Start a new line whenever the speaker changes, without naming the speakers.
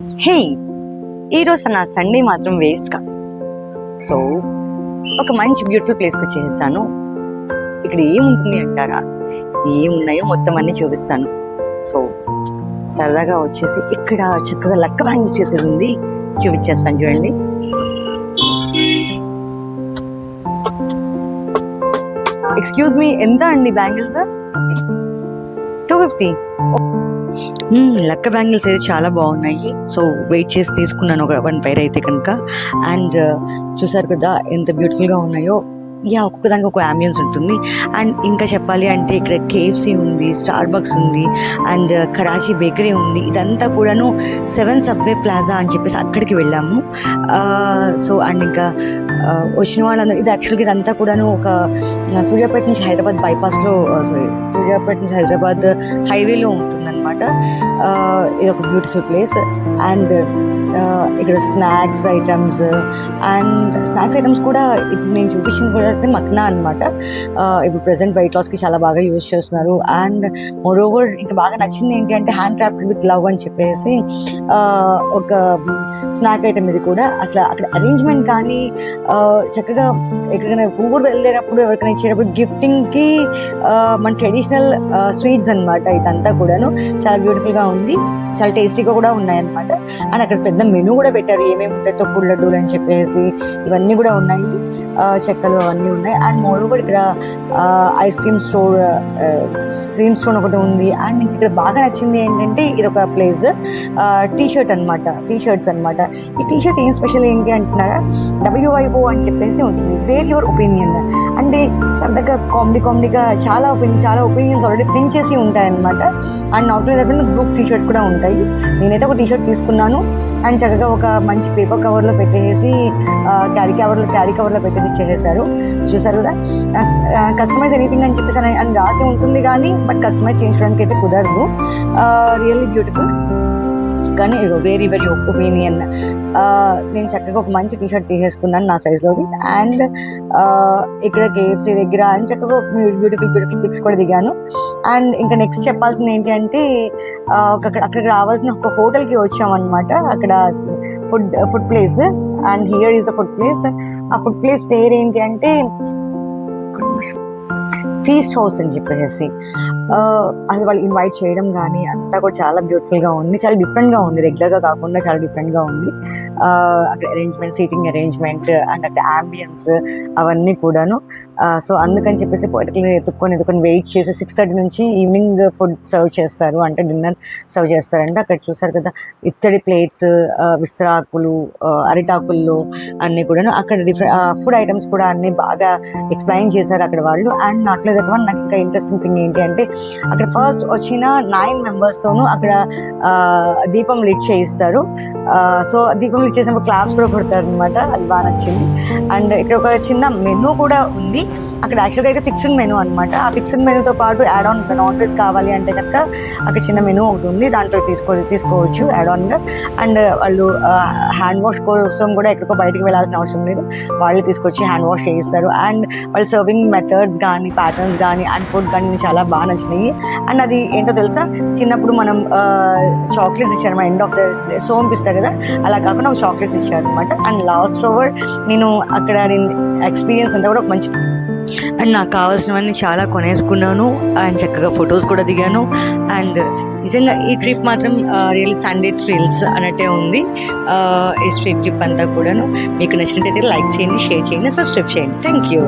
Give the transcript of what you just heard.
హే, ఈరోజు నా సండే మాత్రం వేస్ట్ కా. సో ఒక మంచి బ్యూటిఫుల్ ప్లేస్కి వచ్చేసాను. ఇక్కడ ఏముంటుంది అంటారా? ఏమున్నాయో మొత్తం అన్ని చూపిస్తాను. సో సరదాగా వచ్చేసి ఇక్కడ చక్కగా లక్క బ్యాంగిల్స్ చేసేది ఉంది, చూపించేస్తాను చూడండి. ఎక్స్క్యూజ్ మీ, ఎంత అండి బ్యాంగిల్స్? 250. లక్క బ్యాంగిల్స్ అయితే చాలా బాగున్నాయి. సో వెయిట్ చేసి తీసుకున్నాను ఒక 1 pair అయితే కనుక. అండ్ చూసారు కదా ఎంత బ్యూటిఫుల్గా ఉన్నాయో. ఒక్కొక్క దానికి ఒక అంబియన్స్ ఉంటుంది. అండ్ ఇంకా చెప్పాలి అంటే ఇక్కడ KFC ఉంది, స్టార్ బక్స్ ఉంది, అండ్ కరాచీ బేకరీ ఉంది. ఇదంతా కూడాను 7 సబ్వే ప్లాజా అని చెప్పేసి అక్కడికి వెళ్ళాము. సో అండ్ ఇంకా వచ్చిన వాళ్ళందరూ, ఇది యాక్చువల్గా ఇదంతా కూడాను ఒక సూర్యాపేట నుంచి హైదరాబాద్ బైపాస్లో, సూర్యాపేట నుంచి హైదరాబాద్ హైవేలో ఉంటుందన్నమాట. ఇది ఒక బ్యూటిఫుల్ ప్లేస్. అండ్ ఇక్కడ స్నాక్స్ ఐటమ్స్ కూడా ఇప్పుడు నేను చూపించింది కూడా అయితే మక్నా అనమాట. ఇప్పుడు ప్రెసెంట్ వెయిట్ లాస్కి చాలా బాగా యూజ్ చేస్తున్నారు. అండ్ మోరోవర్ ఇంకా బాగా నచ్చింది ఏంటి అంటే హ్యాండ్ క్రాఫ్టెడ్ విత్ లవ్ అని చెప్పేసి ఒక స్నాక్ ఐటమ్. ఇది కూడా అసలు అక్కడ అరేంజ్మెంట్ కానీ చక్కగా ఎక్కడికైనా ఊరు వెళ్ళేటప్పుడు ఎవరికైనా ఇచ్చేటప్పుడు గిఫ్టింగ్కి మన ట్రెడిషనల్ స్వీట్స్ అనమాట. ఇదంతా కూడాను చాలా బ్యూటిఫుల్గా ఉంది, చాలా టేస్టీగా కూడా ఉన్నాయన్నమాట. అండ్ అక్కడ పెద్ద మెనూ కూడా పెట్టారు, ఏమేమి ఉంటాయి, తొక్కుడు లడ్డూలు అని చెప్పేసి ఇవన్నీ కూడా ఉన్నాయి, చెక్కలు అవన్నీ ఉన్నాయి. అండ్ మోరోవర్ ఇక్కడ ice cream store, cream store ఒకటి ఉంది. అండ్ ఇక్కడ బాగా నచ్చింది ఏంటంటే ఇది ఒక ప్లేస్ టీషర్ట్స్ అనమాట. ఈ టీషర్ట్ ఏం స్పెషల్ ఏంటి అంటున్నారా? WYO అని చెప్పేసి ఉంటుంది, వేర్ యువర్ ఒపీనియన్. అంటే సరదాగా కామెడీగా చాలా ఒపీనియన్స్ ఆల్రెడీ ప్రింట్ చేసి ఉంటాయన్నమాట. And not only that group T-shirts కూడా ఉంటాయి. నేనైతే ఒక టీషర్ట్ తీసుకున్నాను. అండ్ చక్కగా ఒక మంచి పేపర్ కవర్లో పెట్టేసి క్యారీ కవర్లో పెట్టేసి ఇచ్చేసేసారు. చూసారు కదా, కస్టమైజ్ ఎనీథింగ్ అని చెప్పేసి అని రాసి ఉంటుంది కానీ బట్ కస్టమైజ్ చేయించడానికి అయితే కుదరదు. Really beautiful. కానీ వెరీ ఒపీనియన్. నేను చక్కగా ఒక మంచి టీషర్ట్ తీసేసుకున్నాను నా సైజ్లోది. అండ్ ఇక్కడ KFC దగ్గర అని చక్కగా బ్యూటిఫుల్ పిక్స్ కూడా దిగాను. అండ్ ఇంకా నెక్స్ట్ చెప్పాల్సింది ఏంటి అంటే అక్కడికి రావాల్సిన ఒక హోటల్కి వచ్చామన్నమాట. అక్కడ food place. And here is the food place. ఆ ఫుడ్ ప్లేస్ పేరు ఏంటి అంటే ఫీస్ట్ హౌస్ అని చెప్పేసి. అది వాళ్ళు ఇన్వైట్ చేయడం కానీ అంతా కూడా చాలా బ్యూటిఫుల్గా ఉంది, చాలా డిఫరెంట్గా ఉంది, రెగ్యులర్గా కాకుండా చాలా డిఫరెంట్గా ఉంది. అక్కడ సీటింగ్ అరేంజ్మెంట్ అండ్ అక్కడ అంబియన్స్ అవన్నీ కూడాను. సో అందుకని చెప్పేసి పర్టికులర్ ఎత్తుక్కొని వెయిట్ చేసి 6:30 నుంచి ఈవినింగ్ ఫుడ్ సర్వ్ చేస్తారు, అంటే డిన్నర్ సర్వ్ చేస్తారంటే. అక్కడ చూసారు కదా ఇత్తడి ప్లేట్స్, విస్తరాకులు, అరిటాకుల్లో అన్నీ కూడాను. అక్కడ ఫుడ్ ఐటమ్స్ కూడా అన్నీ బాగా ఎక్స్ప్లెయిన్ చేశారు అక్కడ వాళ్ళు. అండ్ నాట్లేదు నాకు ఇంకా ఇంట్రెస్టింగ్ థింగ్ ఏంటి అంటే అక్కడ ఫస్ట్ వచ్చిన 9 మెంబర్స్తోనూ అక్కడ దీపం లిట్ చేయిస్తారు. సో దీపం లిట్ చేసినప్పుడు క్లాప్స్ కూడా కొడతారు అనమాట. అది బాగా నచ్చింది. అండ్ ఇక్కడ ఒక చిన్న మెనూ కూడా ఉంది. అక్కడ యాక్చువల్గా అయితే ఫిక్స్డ్ మెనూ అనమాట. ఆ ఫిక్స్డ్ మెనూతో పాటు యాడ్ ఆన్ నాన్ వెజ్ కావాలి అంటే కనుక అక్కడ చిన్న మెనూ ఒకటి ఉంది, దాంట్లో తీసుకోవచ్చు యాడ్ ఆన్గా. అండ్ వాళ్ళు హ్యాండ్ వాష్ కోసం కూడా ఎక్కడికో బయటకు వెళ్ళాల్సిన అవసరం లేదు, వాళ్ళు తీసుకొచ్చి హ్యాండ్ వాష్ చేయిస్తారు. అండ్ వాళ్ళు సర్వింగ్ మెథడ్స్ కానీ ప్యాటర్న్స్ కానీ అండ్ ఫుడ్ కానీ చాలా బాగా నచ్చినాయి. అండ్ అది ఏంటో తెలుసా, చిన్నప్పుడు మనం చాక్లెట్స్ ఇచ్చారు మా ఎండ్ ఆఫ్ ద సోంపు ఇస్తారు కదా, అలా కాకుండా ఒక చాక్లెట్స్ ఇచ్చారు అనమాట. అండ్ లాస్ట్ ఓవర్ నేను ఎక్స్పీరియన్స్ అంతా కూడా ఒక మంచి. అండ్ నాకు కావాల్సినవన్నీ చాలా కొనేసుకున్నాను. అండ్ చక్కగా ఫొటోస్ కూడా దిగాను. అండ్ నిజంగా ఈ ట్రిప్ మాత్రం రియల్ సండే థ్రిల్స్ అన్నట్టే ఉంది. ఈ స్ట్రీట్ ట్రిప్ అంతా కూడాను. మీకు నచ్చినట్టయితే లైక్ చేయండి, షేర్ చేయండి, సబ్స్క్రైబ్ చేయండి. Thank you.